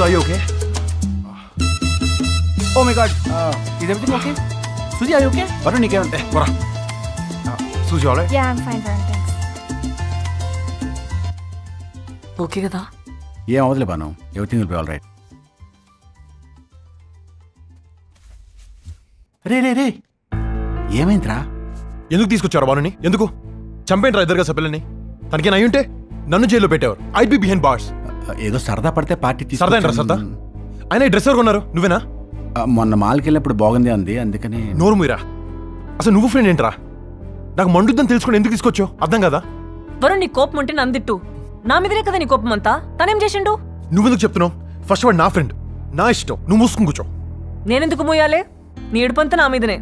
are you okay? Oh my God. Is everything okay? Suji, are you okay? Varun, నీకేమంటే వరా. Suji, all right? Yeah, I'm fine, Varun. Thanks. Okay కదా? ఏం అవదులే Banu. Everything will be all right. రే ఏమైందిరా? ఎందుకు తీసుకొచ్చారు బానుని? ఎందుకు చంపేంట్రా ఇద్దరుగా సభ్యులని? తనకేనా అయ్యుంటే నన్ను జైల్లో పెట్టేవారు. I'd be behind bars. ఏదో సరదా పడితే పార్టీ సరదా ఏంట్రా సరదా? ఆయన ఈ డ్రెస్ ఎవరు కొన్నారు? నువ్వేనా? మొన్న మాల్కి వెళ్ళినప్పుడు బాగుంది అంది, అందుకని. నోరు మీరా. అసలు నువ్వు ఫ్రెండ్ ఏంట్రా? నాకు మండుద్దని తెలుసుకుని ఎందుకు తీసుకొచ్చావు? అర్థం కదా? వరుణ్, నీ కోపం ఉంటే నందిట్టు. నా మీదనే కదా నీ కోపం అంతా. తనేం చేసిండు? నువ్వెందుకు చెప్తున్నావు? ఫస్ట్ వాడు నా ఫ్రెండ్, నా ఇష్టం. నువ్వు మూసుకుని కూర్చో. నేనెందుకు మూయాలే? నీ ఏడుపంతా నా మీదనే.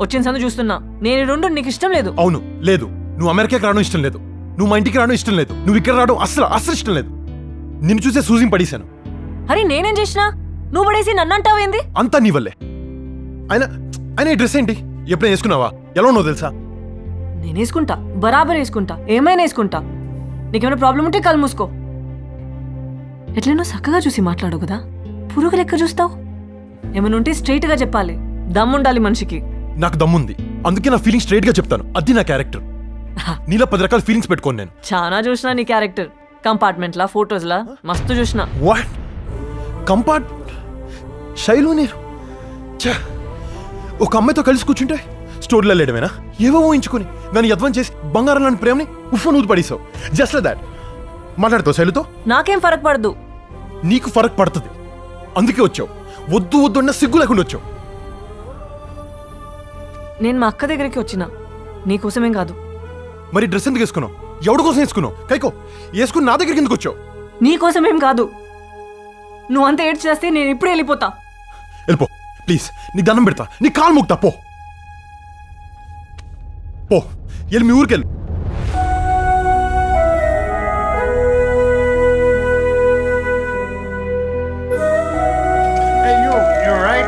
వచ్చిన సందు చూస్తున్నా. నేను రెండు నీకు ఇష్టం లేదు. అవును, లేదు. నువ్వు అమెరికాకి రావడం ఇష్టం లేదు. నువ్వు మా ఇంటికి రావడం ఇష్టం లేదు. నువ్వు ఇక్కడ రావడం అస్సలు ఇష్టం లేదు. నిన్ను చూసే సూజిని పడేశాను. అరే నేనేం చేసినా? నువ్వు పడేసి నన్ను అంటావేంది? అంతా నీ వల్లే. ఆయన ఈ డ్రెస్ ఏంటి? ఎప్పుడైనా వేసుకున్నావా? ఎలా ఉన్నావు తెలుసా? నేను వేసుకుంటా, బరాబర్ వేసుకుంటా, ఏమైనా వేసుకుంటా. నీకేమైనా ప్రాబ్లం ఉంటే కళ్ళు మూసుకో. ఎట్లనో చక్కగా చూసి మాట్లాడు కదా, పురుగు లెక్క చూస్తావు. ఏమైనా ఉంటే స్ట్రైట్ గా చెప్పాలి. దమ్ముండాలి మనిషికి. నాకు దమ్ముంది, అందుకే నా ఫీలింగ్ స్ట్రైట్ గా చెప్తాను. అది నా క్యారెక్టర్. నీలో 10 రకాల ఫీలింగ్స్ పెట్టుకోను నేను. చాలా చూసినా నీ క్యారెక్టర్. కంపార్ట్మెంట్ లా, ఫోటోస్ లా మస్తు చూసినా. వాట్ కంపార్ట్ శైలు నేను ఒక అమ్మాయితో కలిసి కూర్చుంటే స్టోరీలో లేడమేనా? ఏవో ఊహించుకుని నన్ను యద్వం చేసి బంగారం లాంటి ప్రేమని ఉఫ్ఫను ఊది పడేసావు. జస్ట్ లైక్ దాట్ మాట్లాడుతావు శైలుతో. నాకేం ఫరక్ పడదు. నీకు ఫరక్ పడుతుంది, అందుకే వచ్చావు. వద్దు వద్దు అన్న సిగ్గు లేకుండా వచ్చావు. నేను మా అక్క దగ్గరికి వచ్చిన నీకోసమేం కాదు. మరి డ్రెస్ ఎందుకు వేసుకున్నావు? ఎవడి కోసం వేసుకున్నావు? కైకో వేసుకుని నా దగ్గరికి ఎందుకు వచ్చావు? నీకోసమేం కాదు. నువ్వు అంత ఏడ్చి చేస్తే నేను ఇప్పుడే వెళ్ళిపోతా. వెళ్ళిపో ప్లీజ్, నీ దండం పెడతా, నీ కాలు ముక్తా. పో పో, వెళ్ళి మీ ఊరికెళ్ళి. Hey, you alright?